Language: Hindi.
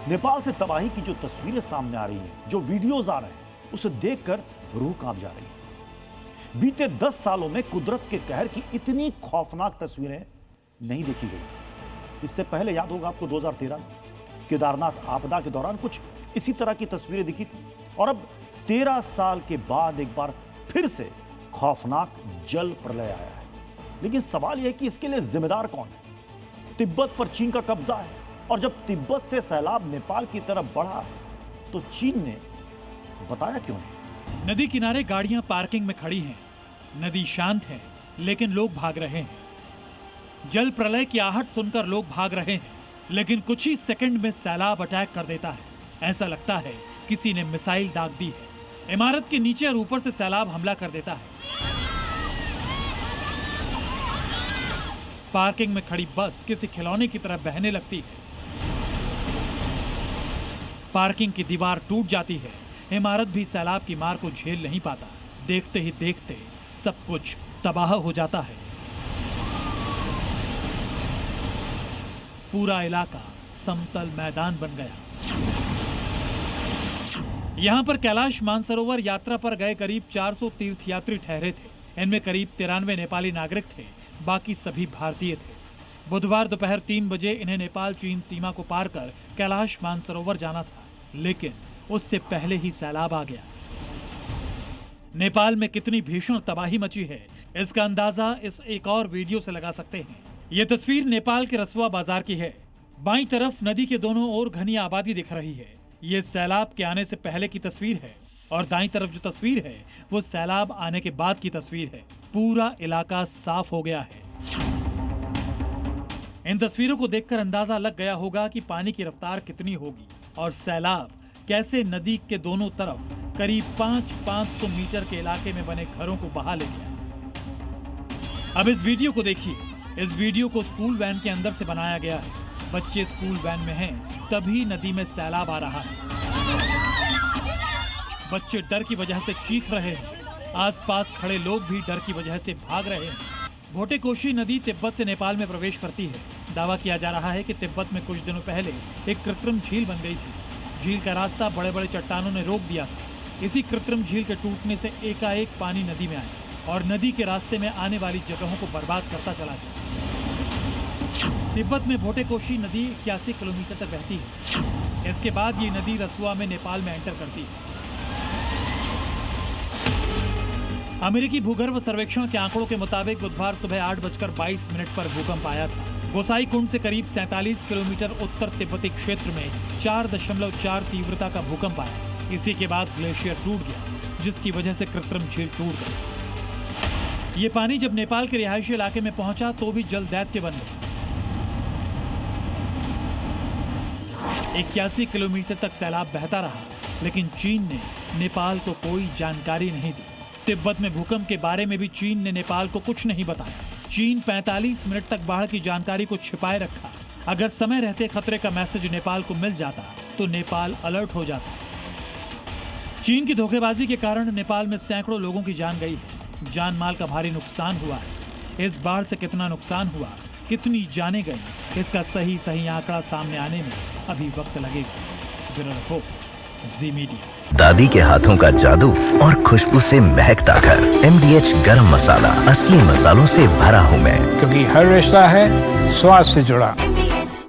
नेपाल से तबाही की जो तस्वीरें सामने आ रही हैं, जो वीडियोज आ रहे हैं, उसे देखकर रूह कांप जा रही है। बीते 10 सालों में कुदरत के कहर की इतनी खौफनाक तस्वीरें नहीं देखी गई। इससे पहले याद होगा आपको 2013 केदारनाथ आपदा के दौरान कुछ इसी तरह की तस्वीरें दिखी थी, और अब 13 साल के बाद एक बार फिर से खौफनाक जल प्रलय आया है। लेकिन सवाल यह है कि इसके लिए जिम्मेदार कौन है? तिब्बत पर चीन का कब्जा है, और जब तिब्बत से सैलाब नेपाल की तरफ बढ़ा तो चीन ने बताया क्यों नहीं? नदी किनारे गाड़ियां पार्किंग में खड़ी हैं, नदी शांत है लेकिन लोग भाग रहे हैं। जल प्रलय की आहट सुनकर लोग भाग रहे हैं, लेकिन कुछ ही सेकंड में सैलाब अटैक कर देता है। ऐसा लगता है किसी ने मिसाइल दाग दी है। इमारत के नीचे और ऊपर से सैलाब हमला कर देता है। पार्किंग में खड़ी बस किसी खिलौने की तरह बहने लगती है। पार्किंग की दीवार टूट जाती है। इमारत भी सैलाब की मार को झेल नहीं पाता। देखते ही देखते सब कुछ तबाह हो जाता है। पूरा इलाका समतल मैदान बन गया। यहां पर कैलाश मानसरोवर यात्रा पर गए करीब 400 तीर्थयात्री ठहरे थे। इनमें करीब 93 नेपाली नागरिक थे, बाकी सभी भारतीय थे। बुधवार दोपहर 3 बजे इन्हें नेपाल चीन सीमा को पार कर कैलाश मानसरोवर जाना था, लेकिन उससे पहले ही सैलाब आ गया। नेपाल में कितनी भीषण तबाही मची है, इसका अंदाजा इस एक और वीडियो से लगा सकते हैं। ये तस्वीर नेपाल के रसुआ बाजार की है। बाईं तरफ नदी के दोनों ओर घनी आबादी दिख रही है। ये सैलाब के आने से पहले की तस्वीर है, और दाईं तरफ जो तस्वीर है वो सैलाब आने के बाद की तस्वीर है। पूरा इलाका साफ हो गया है। इन तस्वीरों को देखकर अंदाजा लग गया होगा कि पानी की रफ्तार कितनी होगी और सैलाब कैसे नदी के दोनों तरफ करीब 500 मीटर के इलाके में बने घरों को बहा ले गया। अब इस वीडियो को देखिए। इस वीडियो को स्कूल वैन के अंदर से बनाया गया है। बच्चे स्कूल वैन में हैं, तभी नदी में सैलाब आ रहा है। बच्चे डर की वजह से चीख रहे हैं। आसपास खड़े लोग भी डर की वजह से भाग रहे हैं। भोटेकोशी नदी तिब्बत से नेपाल में प्रवेश करती है। दावा किया जा रहा है कि तिब्बत में कुछ दिनों पहले एक कृत्रिम झील बन गई थी। झील का रास्ता बड़े बड़े चट्टानों ने रोक दिया था। इसी कृत्रिम झील के टूटने से एकाएक पानी नदी में आया और नदी के रास्ते में आने वाली जगहों को बर्बाद करता चला गया। तिब्बत में भोटेकोशी नदी 81 किलोमीटर तक बहती है। इसके बाद ये नदी रसुआ में नेपाल में एंटर करती है। अमेरिकी भूगर्भ सर्वेक्षण के आंकड़ों के मुताबिक बुधवार सुबह 8:22 पर भूकंप आया था। गोसाई कुंड से करीब 47 किलोमीटर उत्तर तिब्बती क्षेत्र में 4.4 तीव्रता का भूकंप आया। इसी के बाद ग्लेशियर टूट गया, जिसकी वजह से कृत्रिम झील टूट गई। ये पानी जब नेपाल के रिहायशी इलाके में पहुंचा तो भी जल दैत्य बन गया। 81 किलोमीटर तक सैलाब बहता रहा, लेकिन चीन ने नेपाल को कोई जानकारी नहीं दी। तिब्बत में भूकंप के बारे में भी चीन ने नेपाल को कुछ नहीं बताया। चीन 45 मिनट तक बाढ़ की जानकारी को छिपाए रखा। अगर समय रहते खतरे का मैसेज नेपाल को मिल जाता तो नेपाल अलर्ट हो जाता। चीन की धोखेबाजी के कारण नेपाल में सैकड़ों लोगों की जान गई है। जान माल का भारी नुकसान हुआ है। इस बाढ़ से कितना नुकसान हुआ, कितनी जाने गई, इसका सही आंकड़ा सामने आने में अभी वक्त लगेगा। ब्यूरो रिपोर्ट, जी मीडिया। दादी के हाथों का जादू और खुशबू से महकता घर। MDH गरम मसाला, असली मसालों से भरा हूँ मैं, क्योंकि हर रिश्ता है स्वाद से जुड़ा।